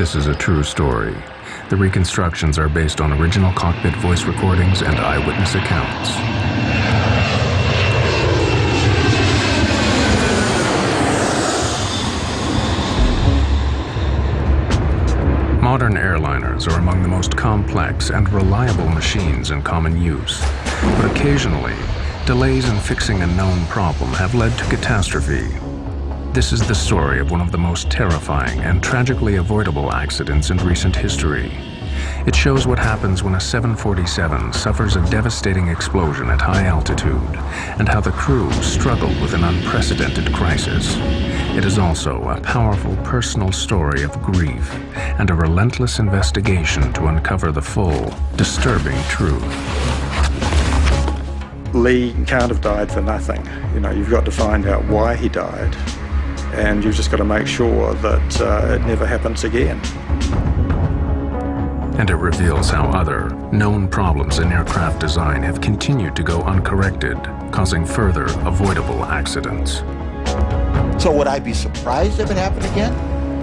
This is a true story. The reconstructions are based on original cockpit voice recordings and eyewitness accounts. Modern airliners are among the most complex and reliable machines in common use, but occasionally, delays in fixing a known problem have led to catastrophe. This is the story of one of the most terrifying and tragically avoidable accidents in recent history. It shows what happens when a 747 suffers a devastating explosion at high altitude, and how the crew struggled with an unprecedented crisis. It is also a powerful personal story of grief and a relentless investigation to uncover the full, disturbing truth. Lee can't have died for nothing. You know, you've got to find out why he died, and you've just got to make sure that it never happens again. And it reveals how other, known problems in aircraft design have continued to go uncorrected, causing further avoidable accidents. So would I be surprised if it happened again?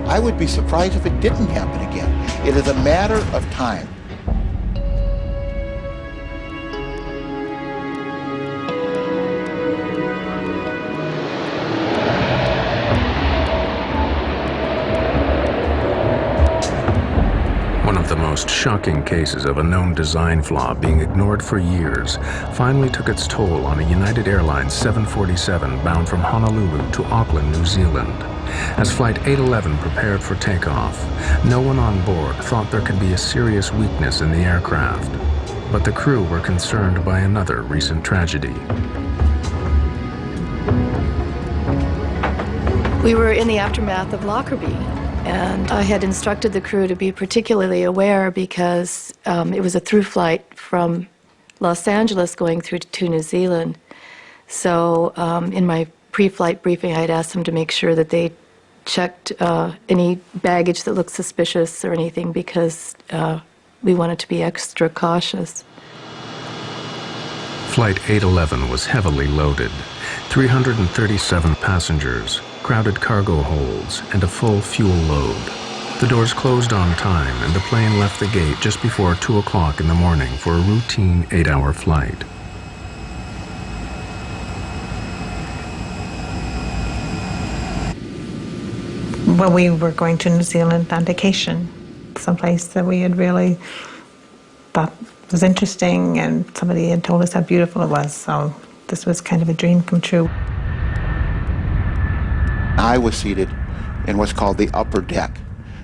I would be surprised if it didn't happen again. It is a matter of time. One of the most shocking cases of a known design flaw being ignored for years finally took its toll on a United Airlines 747 bound from Honolulu to Auckland, New Zealand. As Flight 811 prepared for takeoff, no one on board thought there could be a serious weakness in the aircraft. But the crew were concerned by another recent tragedy. We were in the aftermath of Lockerbie, and I had instructed the crew to be particularly aware because it was a through flight from Los Angeles going through to New Zealand. So in my pre-flight briefing, I had asked them to make sure that they checked any baggage that looked suspicious or anything, because we wanted to be extra cautious. Flight 811 was heavily loaded, 337 passengers, crowded cargo holds, and a full fuel load. The doors closed on time, and the plane left the gate just before 2 o'clock in the morning for a routine 8-hour flight. Well, we were going to New Zealand on vacation, someplace that we had really thought was interesting, and somebody had told us how beautiful it was, so this was kind of a dream come true. I was seated in what's called the upper deck.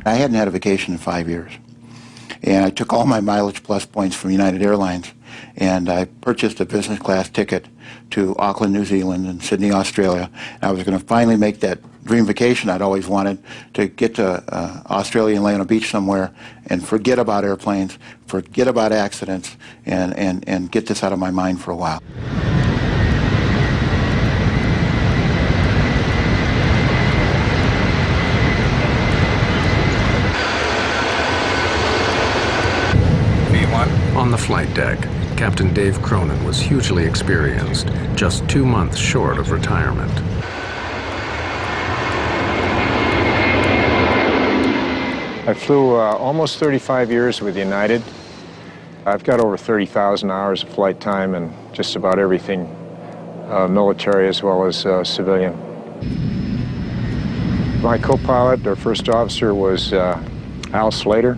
I hadn't had a vacation in 5 years. And I took all my Mileage Plus points from United Airlines, and I purchased a business class ticket to Auckland, New Zealand, and Sydney, Australia. And I was going to finally make that dream vacation I'd always wanted, to get to Australia and lay on a beach somewhere and forget about airplanes, forget about accidents, and get this out of my mind for a while. On the flight deck, Captain Dave Cronin was hugely experienced, just 2 months short of retirement. I flew almost 35 years with United. I've got over 30,000 hours of flight time and just about everything, military as well as civilian. My co-pilot, or first officer, was Al Slater.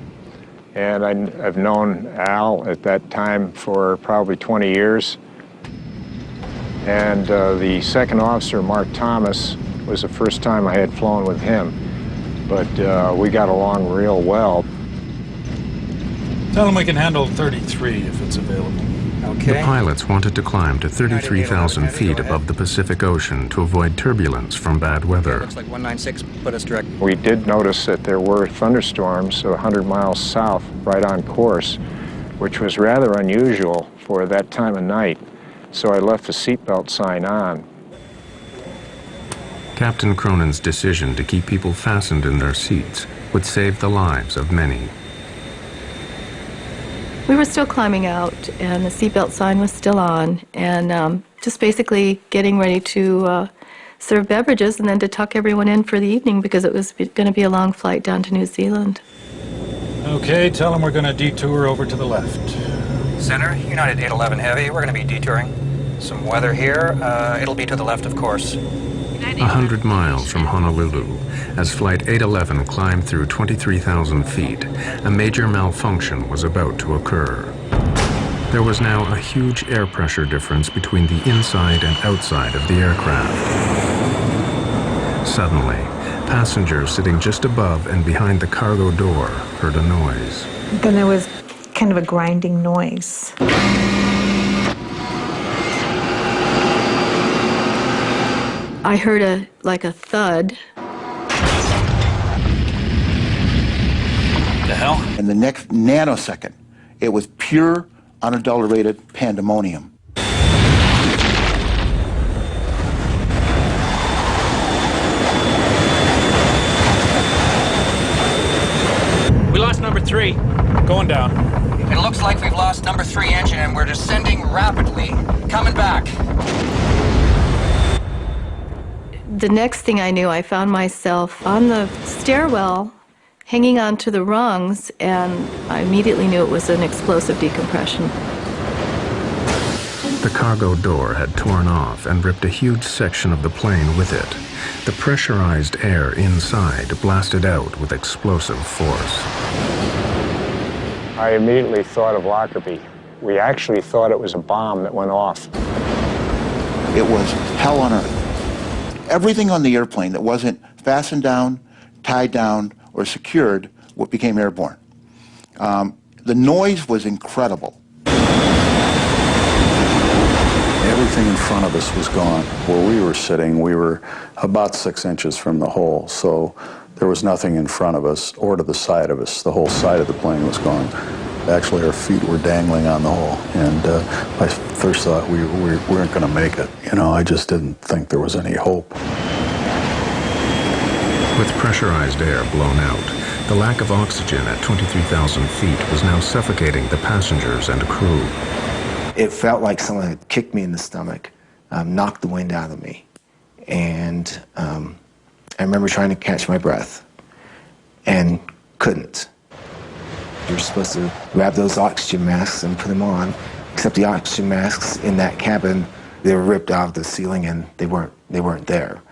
And I've known Al at that time for probably 20 years. And the second officer, Mark Thomas, was the first time I had flown with him. But we got along real well. Tell him we can handle 33 if it's available. Okay. The pilots wanted to climb to 33,000 feet above the Pacific Ocean to avoid turbulence from bad weather. Looks like 196, put us direct. We did notice that there were thunderstorms 100 miles south, right on course, which was rather unusual for that time of night. So I left the seatbelt sign on. Captain Cronin's decision to keep people fastened in their seats would save the lives of many. We were still climbing out, and the seatbelt sign was still on, and just basically getting ready to serve beverages and then to tuck everyone in for the evening because it was going to be a long flight down to New Zealand. Okay, tell them we're going to detour over to the left. Center, United 811 Heavy. We're going to be detouring. Some weather here. It'll be to the left, of course. 100 miles from Honolulu, as Flight 811 climbed through 23,000 feet, a major malfunction was about to occur. There was now a huge air pressure difference between the inside and outside of the aircraft. Suddenly, passengers sitting just above and behind the cargo door heard a noise. Then there was kind of a grinding noise. I heard a thud. The hell? In the next nanosecond, it was pure, unadulterated pandemonium. We lost number 3. Going down. It looks like we've lost number 3 engine and we're descending rapidly. Coming back. The next thing I knew, I found myself on the stairwell, hanging onto the rungs, and I immediately knew it was an explosive decompression. The cargo door had torn off and ripped a huge section of the plane with it. The pressurized air inside blasted out with explosive force. I immediately thought of Lockerbie. We actually thought it was a bomb that went off. It was hell on earth. Everything on the airplane that wasn't fastened down, tied down, or secured became airborne. The noise was incredible. Everything in front of us was gone. Where we were sitting, we were about 6 inches from the hole, so there was nothing in front of us or to the side of us. The whole side of the plane was gone. Actually, our feet were dangling on the hole, and my first thought, we weren't going to make it. You know, I just didn't think there was any hope. With pressurized air blown out, the lack of oxygen at 23,000 feet was now suffocating the passengers and crew. It felt like someone had kicked me in the stomach, knocked the wind out of me. And I remember trying to catch my breath and couldn't. You're supposed to grab those oxygen masks and put them on, except the oxygen masks in that cabin, they were ripped out of the ceiling and they weren't there.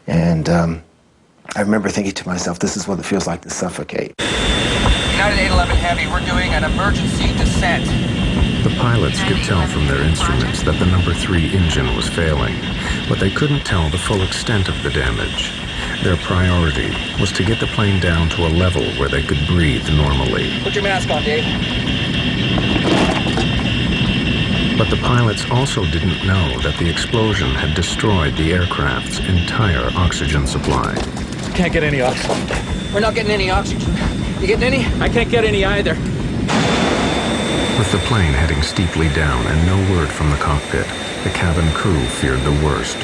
And I remember thinking to myself, this is what it feels like to suffocate. United 811 Heavy, we're doing an emergency descent. The pilots could tell from their instruments that the number 3 engine was failing, but they couldn't tell the full extent of the damage. Their priority was to get the plane down to a level where they could breathe normally. Put your mask on, Dave. But the pilots also didn't know that the explosion had destroyed the aircraft's entire oxygen supply. Can't get any oxygen. We're not getting any oxygen. You getting any? I can't get any either. With the plane heading steeply down and no word from the cockpit, the cabin crew feared the worst.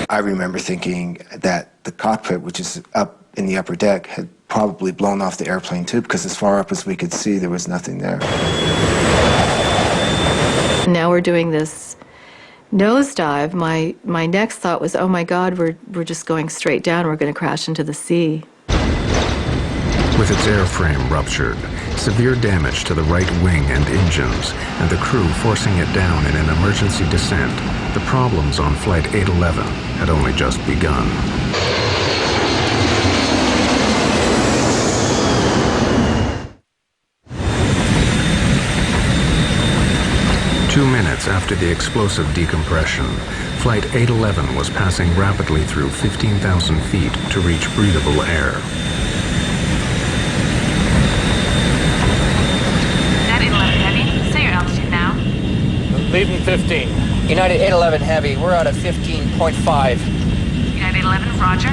I remember thinking that the cockpit, which is up in the upper deck, had probably blown off the airplane too, because as far up as we could see, there was nothing there. Now we're doing this nosedive. My next thought was, oh my God, we're just going straight down. We're going to crash into the sea. With its airframe ruptured, severe damage to the right wing and engines, and the crew forcing it down in an emergency descent, the problems on Flight 811 had only just begun. Two minutes after the explosive decompression, Flight 811 was passing rapidly through 15,000 feet to reach breathable air. Leaving 15. United 811 Heavy, we're out at 15.5. United 11, roger.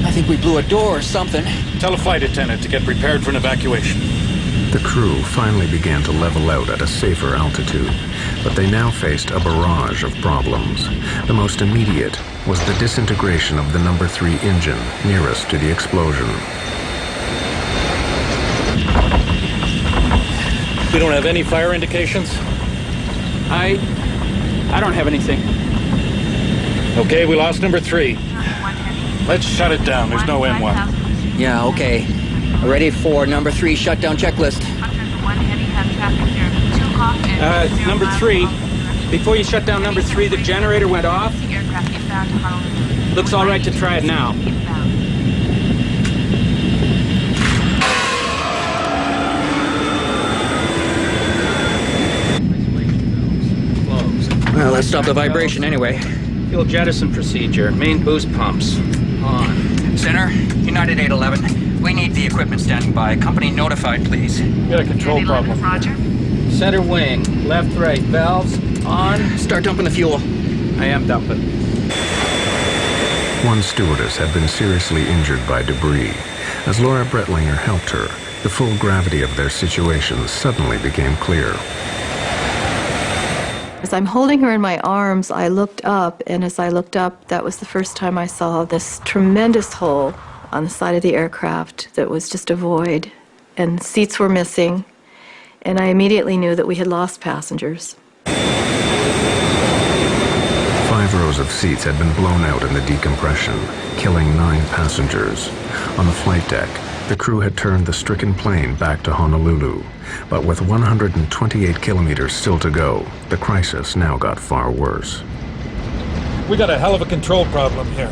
I think we blew a door or something. Tell a flight attendant to get prepared for an evacuation. The crew finally began to level out at a safer altitude, but they now faced a barrage of problems. The most immediate was the disintegration of the number 3 engine nearest to the explosion. We don't have any fire indications? I don't have anything. Okay, we lost number 3. Let's shut it down. There's no N1. Yeah, okay. Ready for number 3 shutdown checklist. Number 3. Before you shut down number 3, the generator went off. Looks all right to try it now. Well, let's stop the vibration anyway. Fuel jettison procedure. Main boost pumps on. Center, United 811. We need the equipment standing by. Company notified, please. Got a control problem. Roger. Center wing. Left, right. Valves on. Start dumping the fuel. I am dumping. One stewardess had been seriously injured by debris. As Laura Brettlinger helped her, the full gravity of their situation suddenly became clear. As I'm holding her in my arms, I looked up, and as I looked up, that was the first time I saw this tremendous hole on the side of the aircraft that was just a void, and seats were missing, and I immediately knew that we had lost passengers. 5 rows of seats had been blown out in the decompression, killing 9 passengers. On the flight deck, the crew had turned the stricken plane back to Honolulu, but with 128 kilometers still to go, the crisis now got far worse. We got a hell of a control problem here.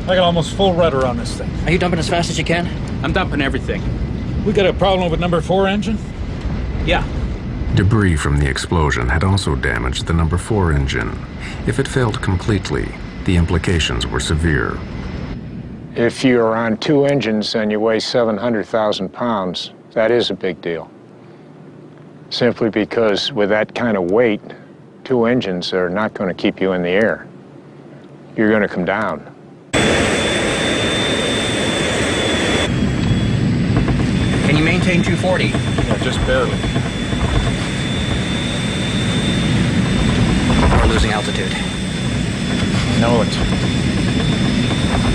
I got almost full rudder on this thing. Are you dumping as fast as you can? I'm dumping everything. We got a problem with number 4 engine? Yeah. Debris from the explosion had also damaged the number 4 engine. If it failed completely, the implications were severe. If you're on 2 engines and you weigh 700,000 pounds, that is a big deal. Simply because with that kind of weight, 2 engines are not going to keep you in the air. You're going to come down. Can you maintain 240? Yeah, just barely. We're losing altitude. I know it.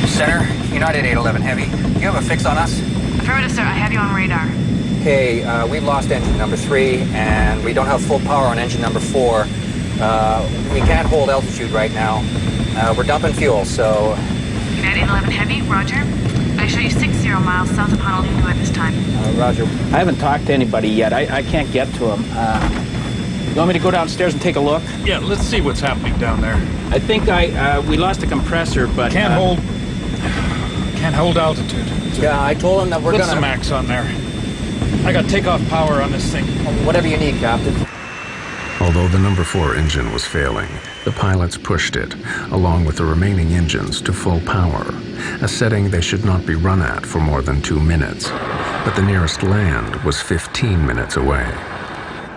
Center, United 811 Heavy. Do you have a fix on us? Affirmative, sir. I have you on radar. Okay, we've lost engine number 3, and we don't have full power on engine number 4. We can't hold altitude right now. We're dumping fuel, so... United 811 Heavy, roger. I show you 60 miles south of Honolulu at this time. Roger. I haven't talked to anybody yet. I can't get to them. You want me to go downstairs and take a look? Yeah, let's see what's happening down there. I think we lost a compressor, but... Can't hold altitude. Yeah, I told him that we're Put gonna... some max on there. I got takeoff power on this thing. Whatever you need, Captain. Although the number 4 engine was failing, the pilots pushed it, along with the remaining engines, to full power, a setting they should not be run at for more than 2 minutes. But the nearest land was 15 minutes away.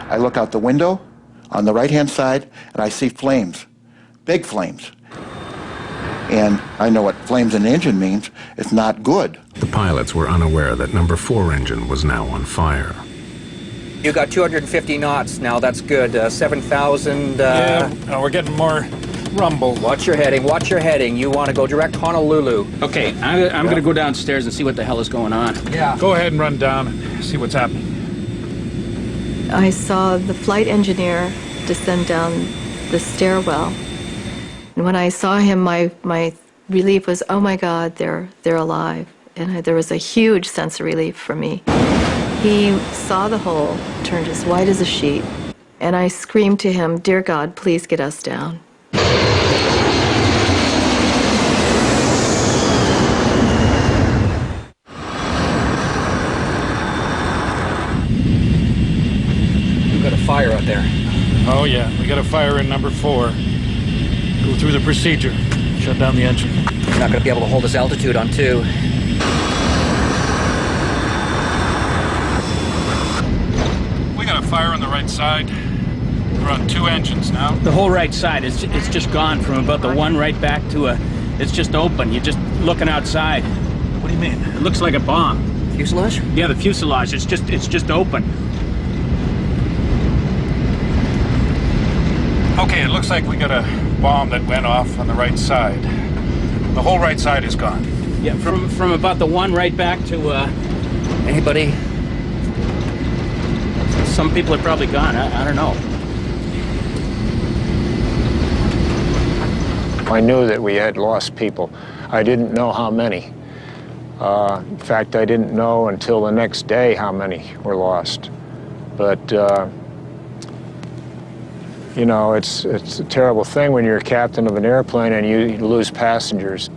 I look out the window on the right-hand side, and I see flames, big flames. And I know what flames in the engine means. It's not good. The pilots were unaware that number 4 engine was now on fire. You got 250 knots now. That's good. 7,000. Yeah, we're getting more rumble. Watch your heading. Watch your heading. You want to go direct Honolulu. Okay, I'm going to go downstairs and see what the hell is going on. Yeah. Go ahead and run down and see what's happening. I saw the flight engineer descend down the stairwell. And when I saw him, my relief was, oh my God, they're alive. And there was a huge sense of relief for me. He saw the hole, turned as white as a sheet, and I screamed to him, dear God, please get us down. We've got a fire out there. Oh yeah, we got a fire in number 4. Go through the procedure. Shut down the engine. We're not going to be able to hold this altitude on 2. We got a fire on the right side. We're on 2 engines now. The whole right side, it's just gone from about the one right back to it's just open. You're just looking outside. What do you mean? It looks like a bomb. Fuselage? Yeah, the fuselage, it's just open. Okay, it looks like we got a bomb that went off on the right side. The whole right side is gone. Yeah, from about the one right back to, Anybody? Some people are probably gone. I don't know. I knew that we had lost people. I didn't know how many. In fact, I didn't know until the next day how many were lost. But, you know, it's a terrible thing when you're a captain of an airplane and you lose passengers.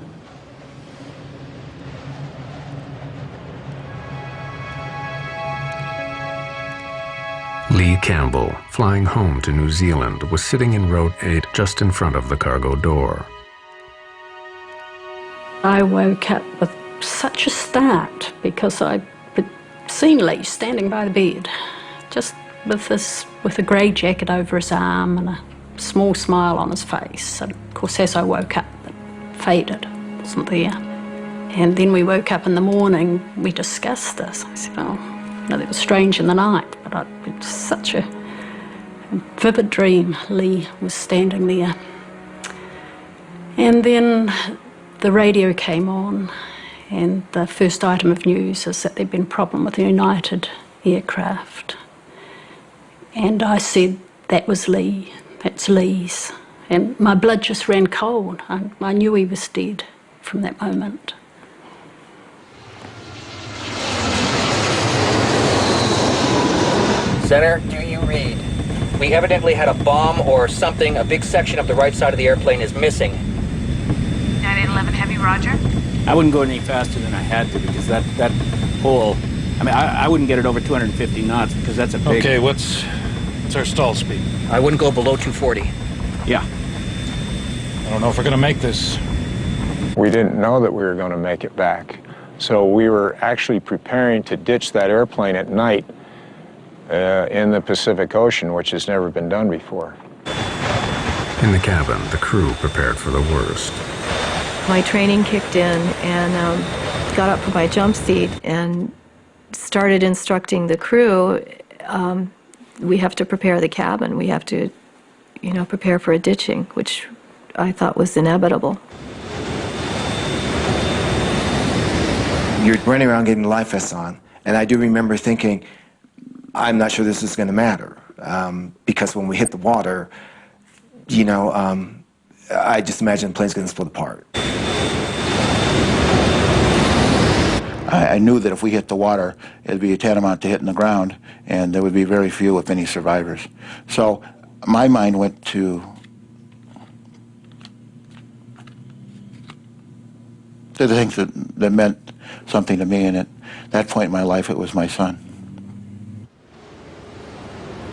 Lee Campbell, flying home to New Zealand, was sitting in row 8 just in front of the cargo door. I woke up with such a start because I'd seen Lee standing by the bed, just with a grey jacket over his arm and a small smile on his face. And of course, as I woke up, it faded, wasn't there. And then we woke up in the morning, we discussed this. I said, oh, no, that was strange in the night, but it's such a vivid dream. Lee was standing there. And then the radio came on, and the first item of news is that there'd been a problem with the United aircraft. And I said, that was Lee, that's Lee's. And my blood just ran cold. I knew he was dead from that moment. Center, do you read? We evidently had a bomb or something. A big section of the right side of the airplane is missing. 9811 Heavy, roger. I wouldn't go any faster than I had to because that hole, I mean, I wouldn't get it over 250 knots because that's a big... Okay, what's our stall speed? I wouldn't go below 240. Yeah. I don't know if we're going to make this. We didn't know that we were going to make it back. So we were actually preparing to ditch that airplane at night in the Pacific Ocean, which has never been done before. In the cabin, the crew prepared for the worst. My training kicked in and got up from my jump seat and started instructing the crew. We have to prepare the cabin. We have to, prepare for a ditching, which I thought was inevitable. You're running around getting life vests on, and I do remember thinking, I'm not sure this is going to matter, because when we hit the water, I just imagine the plane's going to split apart. I knew that if we hit the water, it'd be tantamount to hitting the ground, and there would be very few, if any, survivors. So my mind went to the things that meant something to me, and at that point in my life, it was my son.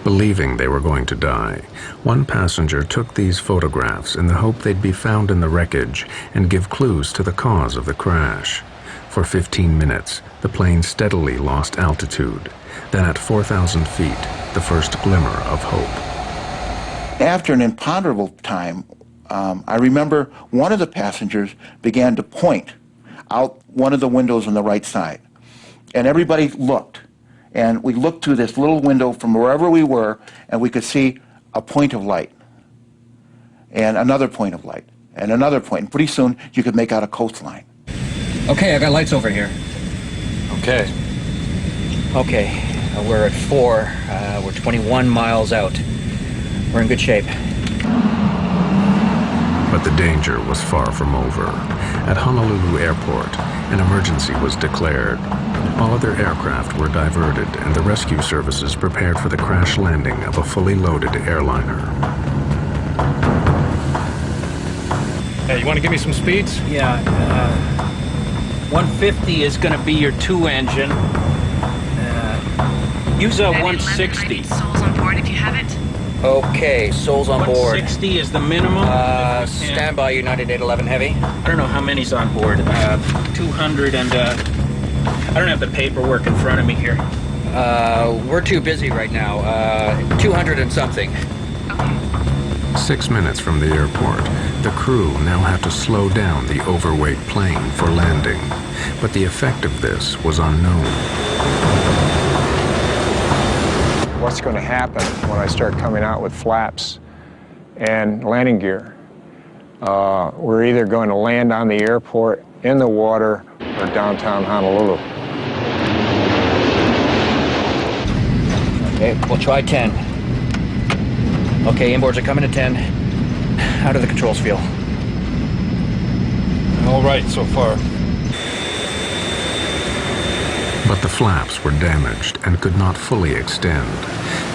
Believing they were going to die, one passenger took these photographs in the hope they'd be found in the wreckage and give clues to the cause of the crash. For 15 minutes, the plane steadily lost altitude. Then at 4,000 feet, the first glimmer of hope. After an imponderable time, I remember one of the passengers began to point out one of the windows on the right side. And everybody looked. And we looked through this little window from wherever we were, and we could see a point of light, and another point of light, and another point. And pretty soon, you could make out a coastline. Okay, I got lights over here. Okay. Okay, we're at 4. We're 21 miles out. We're in good shape. But the danger was far from over. At Honolulu Airport, an emergency was declared. All other aircraft were diverted, and the rescue services prepared for the crash landing of a fully loaded airliner. Hey, you want to give me some speeds? Yeah, 150 is going to be your 2-engine. Use a 160. Souls on board if you have it. Okay, souls on board. 160 is the minimum. Stand by, United 811 Heavy. I don't know how many's on board. 200 and, I don't have the paperwork in front of me here. We're too busy right now. 200 and something. 6 minutes from the airport, the crew now had to slow down the overweight plane for landing. But the effect of this was unknown. What's going to happen when I start coming out with flaps and landing gear? We're either going to land on the airport, in the water, or downtown Honolulu. Okay, we'll try 10. Okay, inboards are coming to 10. How do the controls feel? All right so far. But the flaps were damaged and could not fully extend.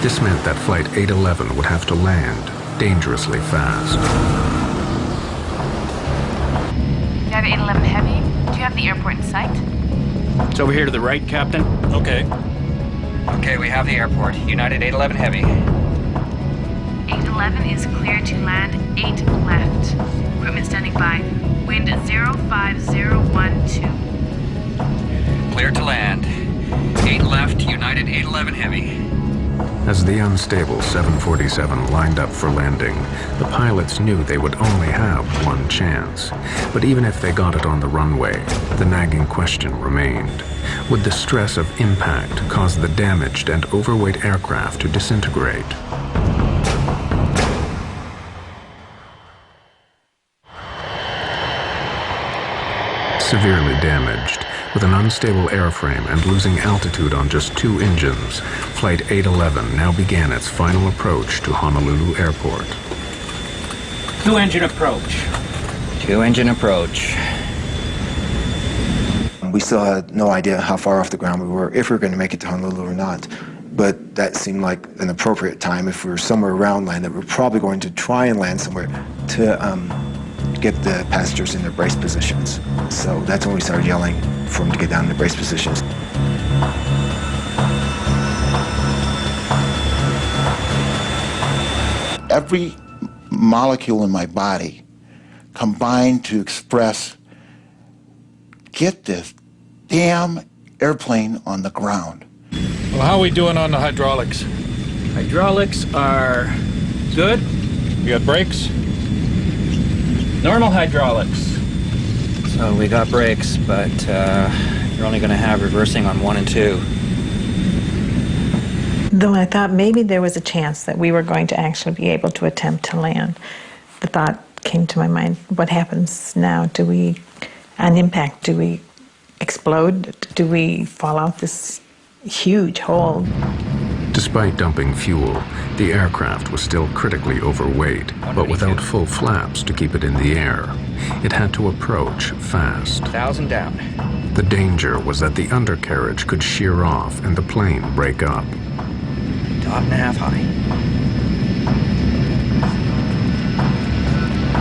This meant that Flight 811 would have to land dangerously fast. United 811 Heavy, do you have the airport in sight? It's over here to the right, Captain. Okay. Okay, we have the airport. United 811 Heavy. 811 is clear to land 8 left. Equipment standing by. Wind 05012. Clear to land. 8 left, United 811 Heavy. As the unstable 747 lined up for landing, the pilots knew they would only have one chance. But even if they got it on the runway, the nagging question remained. Would the stress of impact cause the damaged and overweight aircraft to disintegrate? Severely damaged, with an unstable airframe and losing altitude on just 2 engines, Flight 811 now began its final approach to Honolulu Airport. 2-engine approach. 2-engine approach. We still had no idea how far off the ground we were, if we were going to make it to Honolulu or not. But that seemed like an appropriate time. If we were somewhere around land, that we're probably going to try and land somewhere to get the passengers in their brace positions. So that's when we started yelling for them to get down in the brace positions. Every molecule in my body combined to express, get this damn airplane on the ground. Well, how are we doing on the hydraulics? Hydraulics are good. You got brakes? Normal hydraulics. So we got brakes, but you're only going to have reversing on 1 and 2. Though I thought maybe there was a chance that we were going to actually be able to attempt to land, the thought came to my mind, what happens now? Do we, on impact, do we explode? Do we fall out this huge hole? Despite dumping fuel, the aircraft was still critically overweight, but without full flaps to keep it in the air. It had to approach fast. 1,000 down. The danger was that the undercarriage could shear off and the plane break up. 1.5 high.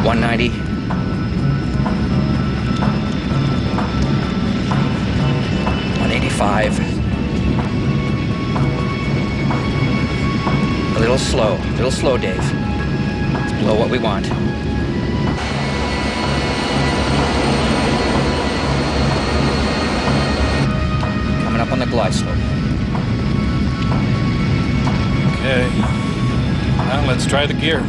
190. 185. A little slow, Dave. It's below what we want. Coming up on the glide slope. Okay. Now let's try the gear.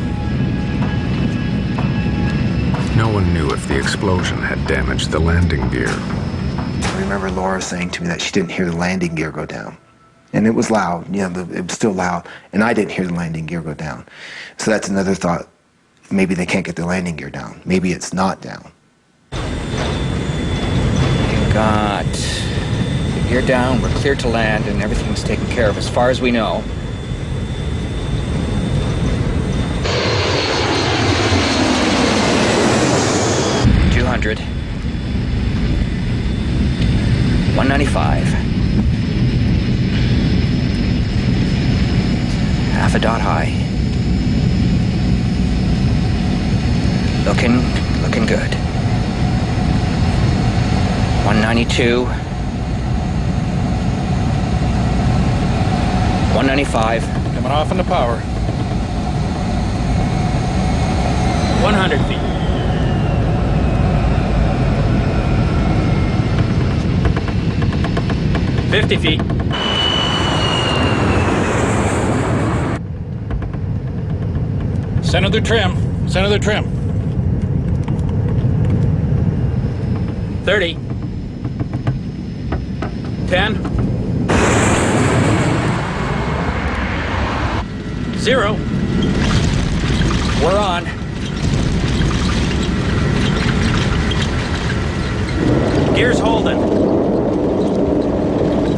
No one knew if the explosion had damaged the landing gear. I remember Laura saying to me that she didn't hear the landing gear go down. And it was loud, it was still loud, and I didn't hear the landing gear go down. So that's another thought. Maybe they can't get the landing gear down. Maybe it's not down. We've got the gear down, we're clear to land, and everything's taken care of as far as we know. $200. 195. Half a dot high. Looking good. 192. 195. Coming off in the power. 100 feet. 50 feet. Center the trim. 30. 10. 0. We're on. Gear's holding.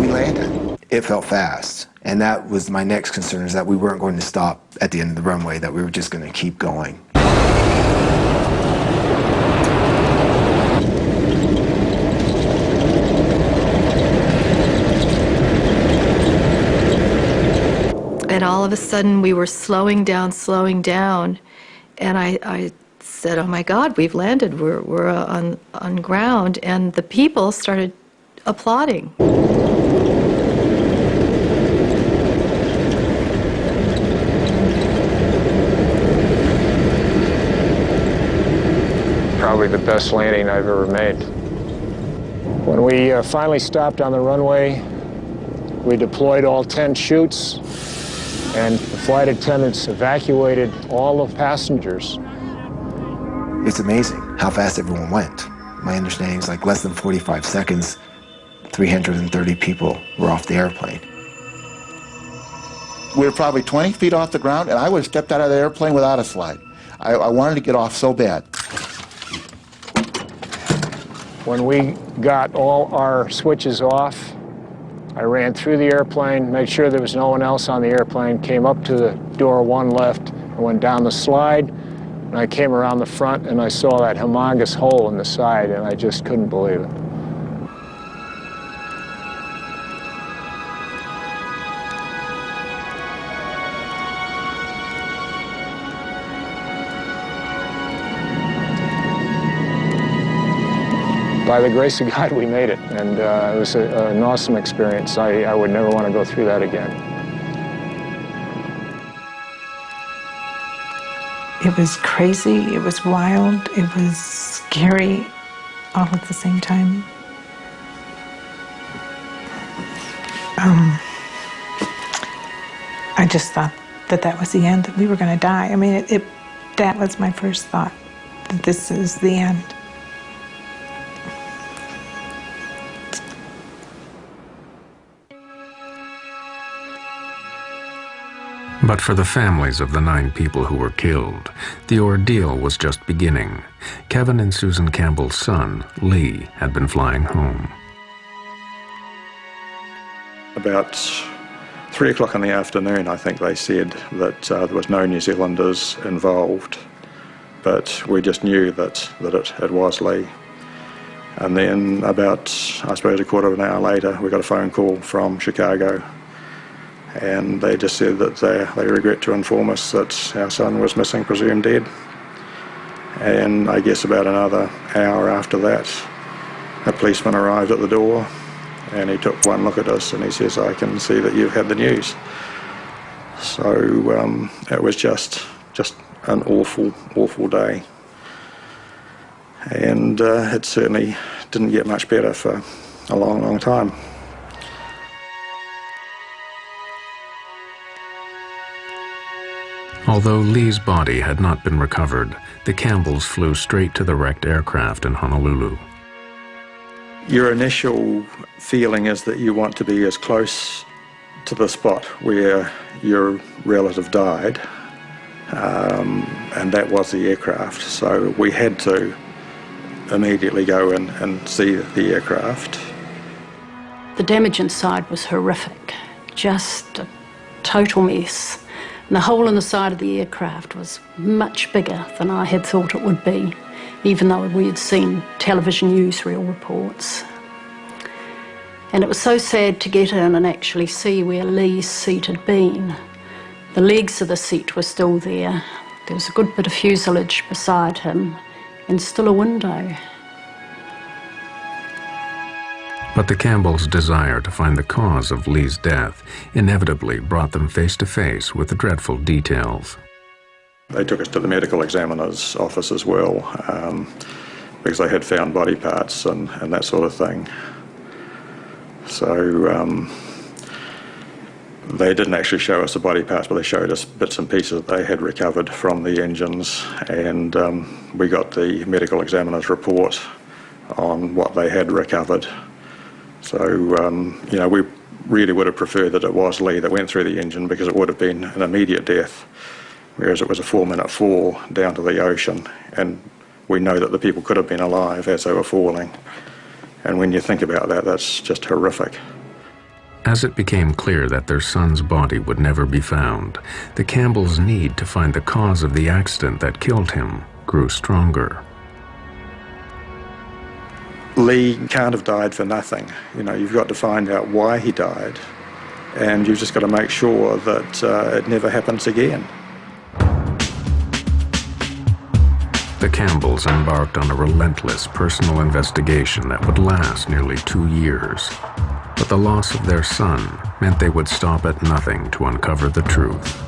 We landed. It felt fast. And that was my next concern, is that we weren't going to stop at the end of the runway, that we were just going to keep going. And all of a sudden, we were slowing down, and I said, "Oh my God, we've landed. We're on ground." And the people started applauding. Probably the best landing I've ever made. When we finally stopped on the runway, we deployed all 10 chutes, and the flight attendants evacuated all the passengers. It's amazing how fast everyone went. My understanding is like less than 45 seconds, 330 people were off the airplane. We were probably 20 feet off the ground, and I would have stepped out of the airplane without a slide. I wanted to get off so bad. When we got all our switches off, I ran through the airplane, made sure there was no one else on the airplane, came up to the door one left, and went down the slide, and I came around the front, and I saw that humongous hole in the side, and I just couldn't believe it. By the grace of God, we made it, and it was an awesome experience. I would never want to go through that again. It was crazy, it was wild, it was scary, all at the same time. I just thought that was the end, that we were going to die. I mean, that was my first thought, that this is the end. But for the families of the 9 people who were killed, the ordeal was just beginning. Kevin and Susan Campbell's son, Lee, had been flying home. About 3 o'clock in the afternoon, I think they said that there was no New Zealanders involved, but we just knew that it was Lee. And then about, I suppose, a quarter of an hour later, we got a phone call from Chicago, and they just said that they regret to inform us that our son was missing, presumed dead. And I guess about another hour after that, a policeman arrived at the door, and he took one look at us and he says, "I can see that you've had the news." So it was just an awful day. And it certainly didn't get much better for a long time. Although Lee's body had not been recovered, the Campbells flew straight to the wrecked aircraft in Honolulu. Your initial feeling is that you want to be as close to the spot where your relative died, and that was the aircraft. So we had to immediately go in and see the aircraft. The damage inside was horrific, just a total mess. And the hole in the side of the aircraft was much bigger than I had thought it would be, even though we had seen television newsreel reports. And it was so sad to get in and actually see where Lee's seat had been. The legs of the seat were still there. There was a good bit of fuselage beside him, and still a window. But the Campbells' desire to find the cause of Lee's death inevitably brought them face to face with the dreadful details. They took us to the medical examiner's office as well, because they had found body parts and that sort of thing. So they didn't actually show us the body parts, but they showed us bits and pieces that they had recovered from the engines, and we got the medical examiner's report on what they had recovered. So, you know, we really would have preferred that it was Lee that went through the engine, because it would have been an immediate death, whereas it was a 4-minute fall down to the ocean, and we know that the people could have been alive as they were falling. And when you think about that, that's just horrific. As it became clear that their son's body would never be found, the Campbells' need to find the cause of the accident that killed him grew stronger. Lee can't have died for nothing. You know, you've got to find out why he died, and you've just got to make sure that it never happens again. The Campbells embarked on a relentless personal investigation that would last nearly 2 years. But the loss of their son meant they would stop at nothing to uncover the truth.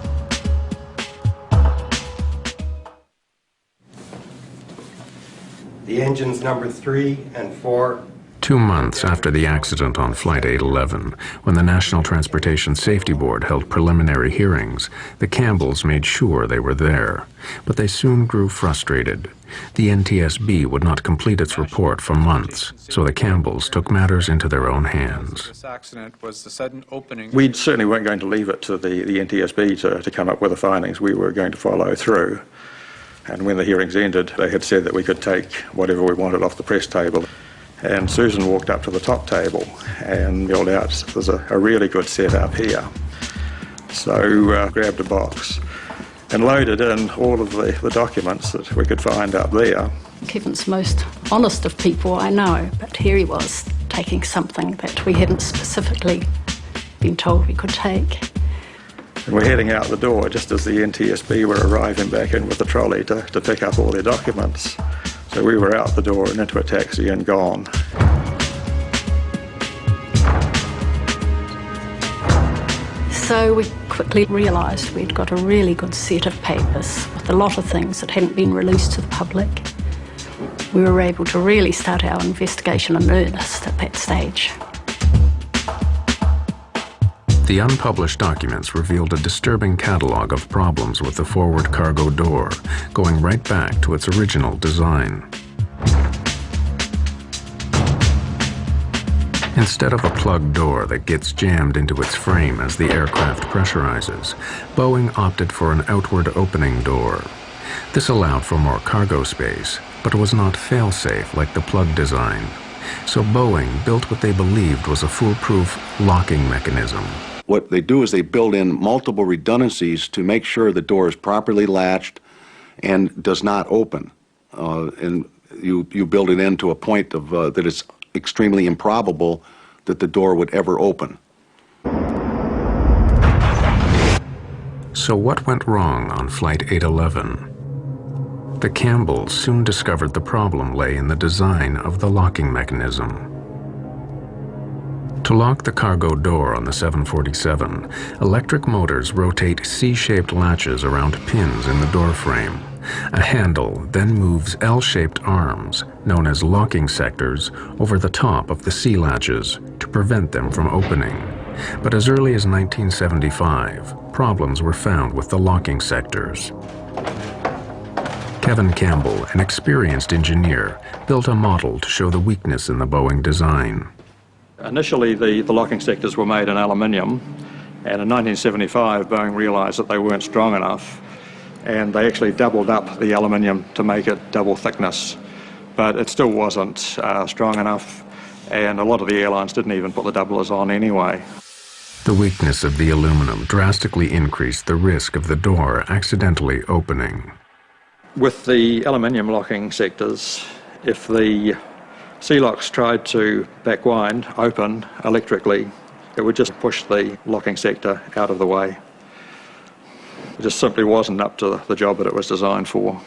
The engines number 3 and 4. 2 months after the accident on Flight 811, when the National Transportation Safety Board held preliminary hearings, the Campbells made sure they were there. But they soon grew frustrated. The NTSB would not complete its report for months, so the Campbells took matters into their own hands. This accident was the sudden opening. We certainly weren't going to leave it to the NTSB to come up with the findings. We were going to follow through. And when the hearings ended, they had said that we could take whatever we wanted off the press table. And Susan walked up to the top table and yelled out, "There's a really good setup here." So grabbed a box and loaded in all of the documents that we could find up there. Kevin's the most honest of people I know, but here he was taking something that we hadn't specifically been told we could take. And we're heading out the door just as the NTSB were arriving back in with the trolley to pick up all their documents. So we were out the door and into a taxi and gone. So we quickly realised we'd got a really good set of papers with a lot of things that hadn't been released to the public. We were able to really start our investigation in earnest at that stage. The unpublished documents revealed a disturbing catalogue of problems with the forward cargo door, going right back to its original design. Instead of a plug door that gets jammed into its frame as the aircraft pressurizes, Boeing opted for an outward opening door. This allowed for more cargo space, but was not fail-safe like the plug design. So Boeing built what they believed was a foolproof locking mechanism. What they do is they build in multiple redundancies to make sure the door is properly latched and does not open. And you build it in to a point of that it's extremely improbable that the door would ever open. So what went wrong on Flight 811? The Campbells soon discovered the problem lay in the design of the locking mechanism. To lock the cargo door on the 747, electric motors rotate C-shaped latches around pins in the door frame. A handle then moves L-shaped arms, known as locking sectors, over the top of the C latches to prevent them from opening. But as early as 1975, problems were found with the locking sectors. Kevin Campbell, an experienced engineer, built a model to show the weakness in the Boeing design. Initially, the locking sectors were made in aluminium, and in 1975, Boeing realised that they weren't strong enough, and they actually doubled up the aluminium to make it double thickness. But it still wasn't strong enough, and a lot of the airlines didn't even put the doublers on anyway. The weakness of the aluminum drastically increased the risk of the door accidentally opening. With the aluminium locking sectors, if the C-locks tried to backwind, open electrically, it would just push the locking sector out of the way. It just simply wasn't up to the job that it was designed for.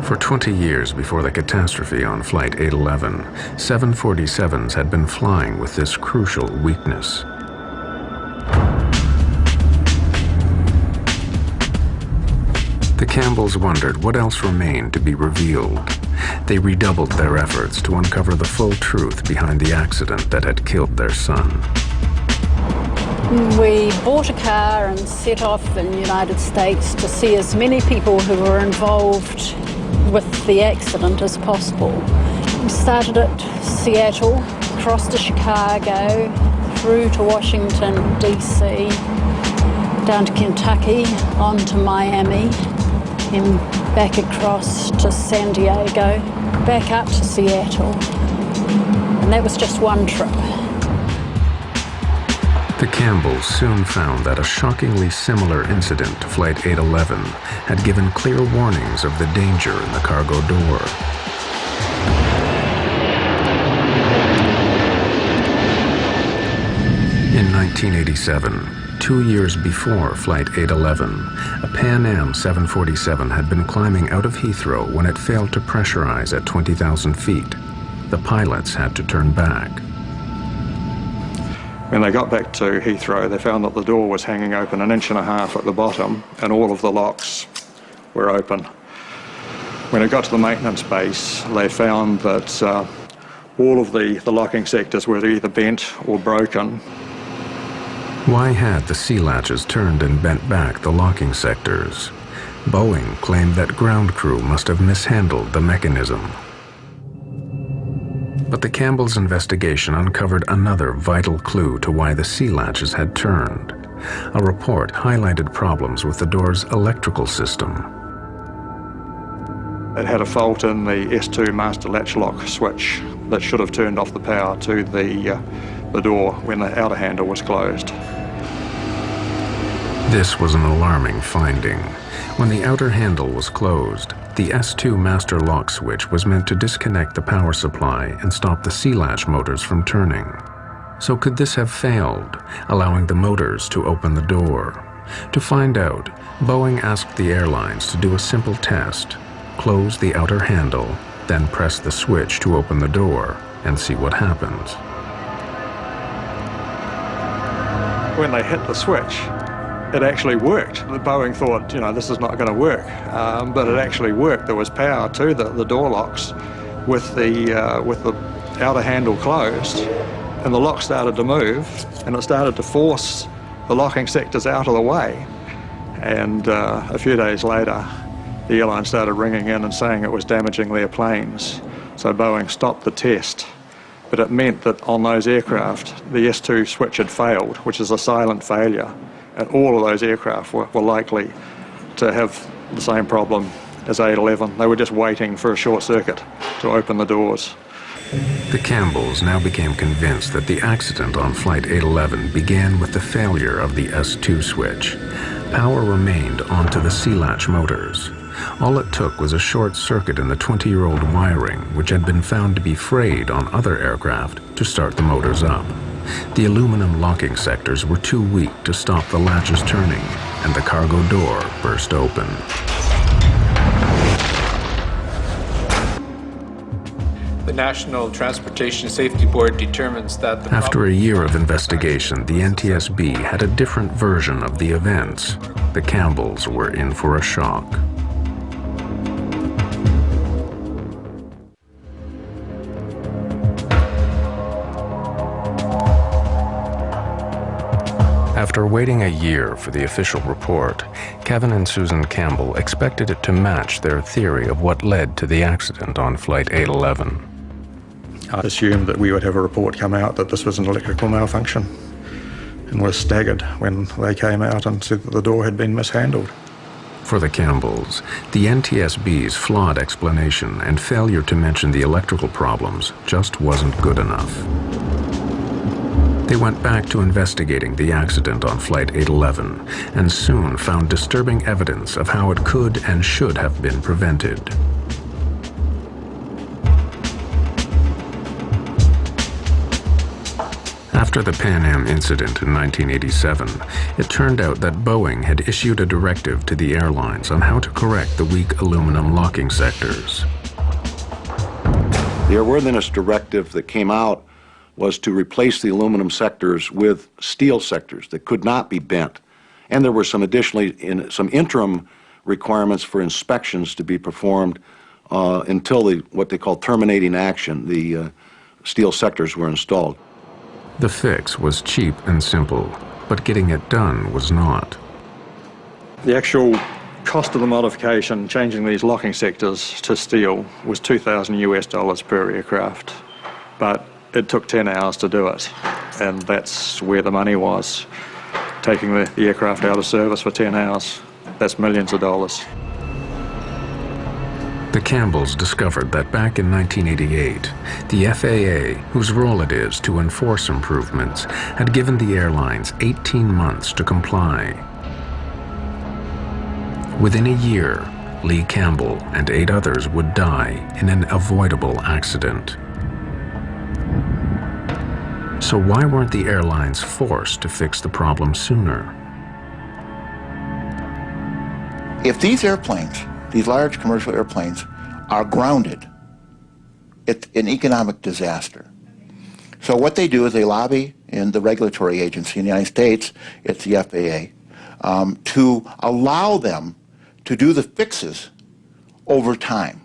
For 20 years before the catastrophe on Flight 811, 747s had been flying with this crucial weakness. The Campbells wondered what else remained to be revealed. They redoubled their efforts to uncover the full truth behind the accident that had killed their son. We bought a car and set off in the United States to see as many people who were involved with the accident as possible. We started at Seattle, crossed to Chicago, through to Washington, D.C., down to Kentucky, on to Miami, and back across to San Diego, back up to Seattle. And that was just one trip. The Campbells soon found that a shockingly similar incident to Flight 811 had given clear warnings of the danger in the cargo door. In 1987, 2 years before Flight 811, a Pan Am 747 had been climbing out of Heathrow when it failed to pressurize at 20,000 feet. The pilots had to turn back. When they got back to Heathrow, they found that the door was hanging open 1.5 inches at the bottom, and all of the locks were open. When it got to the maintenance base, they found that all of the locking sectors were either bent or broken. Why had the sea latches turned and bent back the locking sectors? Boeing claimed that ground crew must have mishandled the mechanism. But the Campbells' investigation uncovered another vital clue to why the sea latches had turned. A report highlighted problems with the door's electrical system. It had a fault in the S2 master latch lock switch that should have turned off the power to the door when the outer handle was closed. This was an alarming finding. When the outer handle was closed, the S2 master lock switch was meant to disconnect the power supply and stop the sea latch motors from turning. So could this have failed, allowing the motors to open the door? To find out, Boeing asked the airlines to do a simple test: close the outer handle, then press the switch to open the door and see what happens. When they hit the switch, it actually worked. Boeing thought, this is not going to work, but it actually worked. There was power to the door locks with the outer handle closed, and the lock started to move, and it started to force the locking sectors out of the way. And a few days later, the airline started ringing in and saying it was damaging their planes. So Boeing stopped the test. But it meant that on those aircraft, the S2 switch had failed, which is a silent failure. And all of those aircraft were likely to have the same problem as 811. They were just waiting for a short circuit to open the doors. The Campbells now became convinced that the accident on Flight 811 began with the failure of the S2 switch. Power remained onto the sea latch motors. All it took was a short circuit in the 20-year-old wiring, which had been found to be frayed on other aircraft, to start the motors up. The aluminum locking sectors were too weak to stop the latches turning, and the cargo door burst open. The National Transportation Safety Board determines that the After a year of investigation, the NTSB had a different version of the events. The Campbells were in for a shock. After waiting a year for the official report, Kevin and Susan Campbell expected it to match their theory of what led to the accident on Flight 811. I assumed that we would have a report come out that this was an electrical malfunction, and was staggered when they came out and said that the door had been mishandled. For the Campbells, the NTSB's flawed explanation and failure to mention the electrical problems just wasn't good enough. They went back to investigating the accident on Flight 811 and soon found disturbing evidence of how it could and should have been prevented. After the Pan Am incident in 1987, it turned out that Boeing had issued a directive to the airlines on how to correct the weak aluminum locking sectors. The airworthiness directive that came out was to replace the aluminum sectors with steel sectors that could not be bent. And there were some some interim requirements for inspections to be performed until what they call terminating action, the steel sectors were installed. The fix was cheap and simple, but getting it done was not. The actual cost of the modification, changing these locking sectors to steel, was $2,000 per aircraft. But it took 10 hours to do it, and that's where the money was. Taking the aircraft out of service for 10 hours, that's millions of dollars. The Campbells discovered that back in 1988, the FAA, whose role it is to enforce improvements, had given the airlines 18 months to comply. Within a year, Lee Campbell and 8 others would die in an avoidable accident. So why weren't the airlines forced to fix the problem sooner? If these airplanes, these large commercial airplanes, are grounded, it's an economic disaster. So what they do is they lobby in the regulatory agency in the United States, it's the FAA, to allow them to do the fixes over time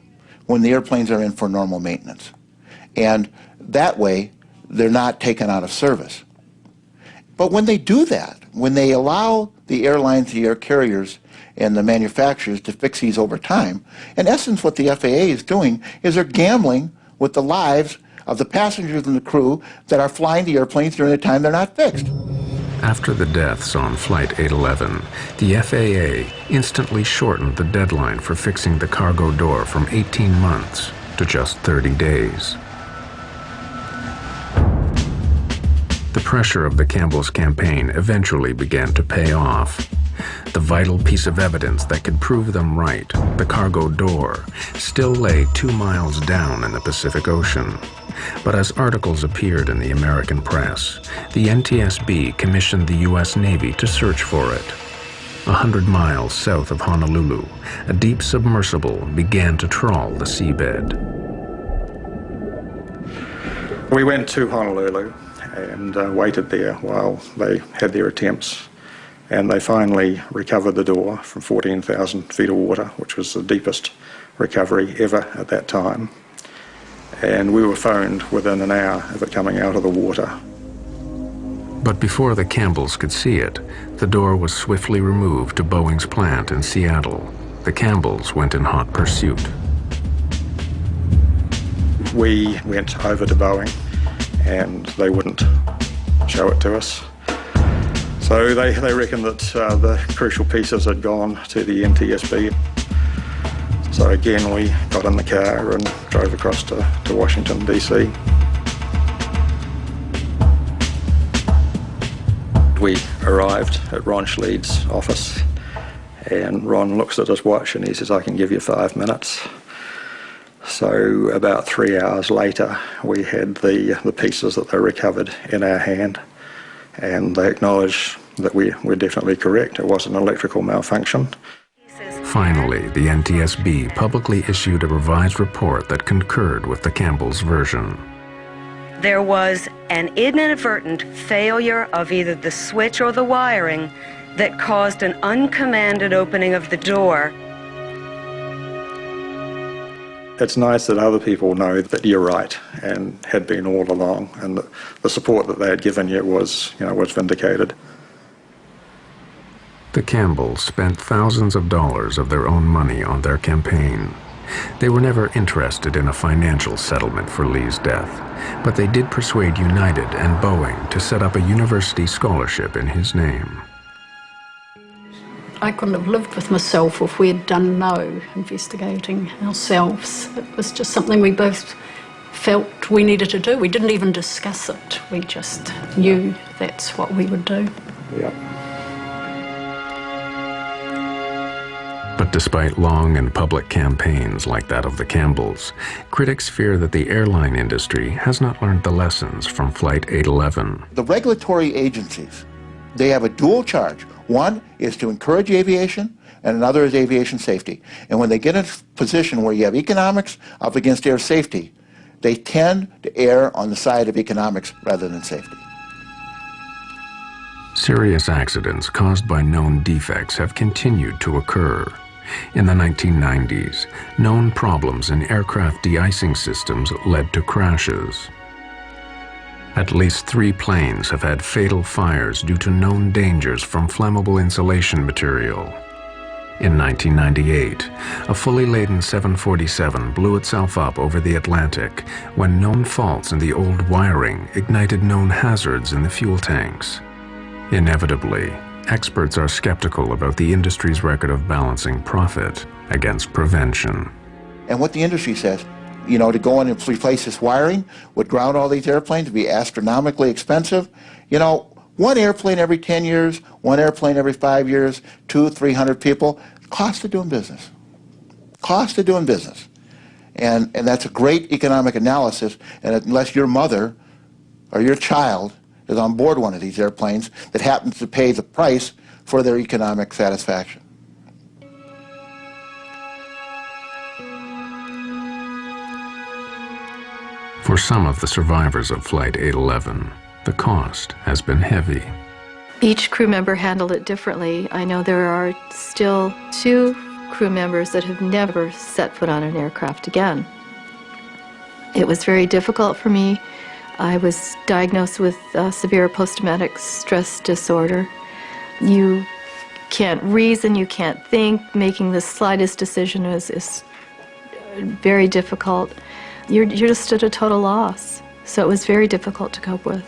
when the airplanes are in for normal maintenance. And that way, they're not taken out of service. But when they do that, when they allow the airlines, the air carriers, and the manufacturers to fix these over time, in essence what the FAA is doing is they're gambling with the lives of the passengers and the crew that are flying the airplanes during the time they're not fixed. After the deaths on Flight 811, the FAA instantly shortened the deadline for fixing the cargo door from 18 months to just 30 days. The pressure of the Campbell's campaign eventually began to pay off. The vital piece of evidence that could prove them right, the cargo door, still lay 2 miles down in the Pacific Ocean. But as articles appeared in the American press, the NTSB commissioned the U.S. Navy to search for it. 100 miles south of Honolulu, a deep submersible began to trawl the seabed. We went to Honolulu and waited there while they had their attempts. And they finally recovered the door from 14,000 feet of water, which was the deepest recovery ever at that time. And we were phoned within an hour of it coming out of the water. But before the Campbells could see it, the door was swiftly removed to Boeing's plant in Seattle. The Campbells went in hot pursuit. We went over to Boeing and they wouldn't show it to us. So they reckon that the crucial pieces had gone to the NTSB. So again, we got in the car and drove across to Washington, D.C. We arrived at Ron Schleid's office, and Ron looks at his watch and he says, "I can give you 5 minutes." So about 3 hours later, we had the pieces that they recovered in our hand, and they acknowledged that we're definitely correct. It was an electrical malfunction. Finally, the NTSB publicly issued a revised report that concurred with the Campbells' version. There was an inadvertent failure of either the switch or the wiring that caused an uncommanded opening of the door. It's nice that other people know that you're right and had been all along, and that the support that they had given you was vindicated. The Campbells spent thousands of dollars of their own money on their campaign. They were never interested in a financial settlement for Lee's death, but they did persuade United and Boeing to set up a university scholarship in his name. I couldn't have lived with myself if we had done no investigating ourselves. It was just something we both felt we needed to do. We didn't even discuss it. We just knew that's what we would do. Yeah. But despite long and public campaigns like that of the Campbells, critics fear that the airline industry has not learned the lessons from Flight 811. The regulatory agencies, they have a dual charge. One is to encourage aviation, and another is aviation safety. And when they get in a position where you have economics up against air safety, they tend to err on the side of economics rather than safety. Serious accidents caused by known defects have continued to occur. In the 1990s, known problems in aircraft de-icing systems led to crashes. At least 3 planes have had fatal fires due to known dangers from flammable insulation material. In 1998, a fully laden 747 blew itself up over the Atlantic when known faults in the old wiring ignited known hazards in the fuel tanks. Inevitably, experts are skeptical about the industry's record of balancing profit against prevention. And what the industry says, to go in and replace this wiring would ground all these airplanes, would be astronomically expensive. One airplane every 10 years, one airplane every 5 years, 200-300 people, cost of doing business. Cost of doing business. And that's a great economic analysis, and unless your mother or your child is on board one of these airplanes that happens to pay the price for their economic satisfaction. For some of the survivors of Flight 811, the cost has been heavy. Each crew member handled it differently. I know there are still 2 crew members that have never set foot on an aircraft again. It was very difficult for me. I was diagnosed with severe post-traumatic stress disorder. You can't reason, you can't think. Making the slightest decision is very difficult. You're just at a total loss. So it was very difficult to cope with.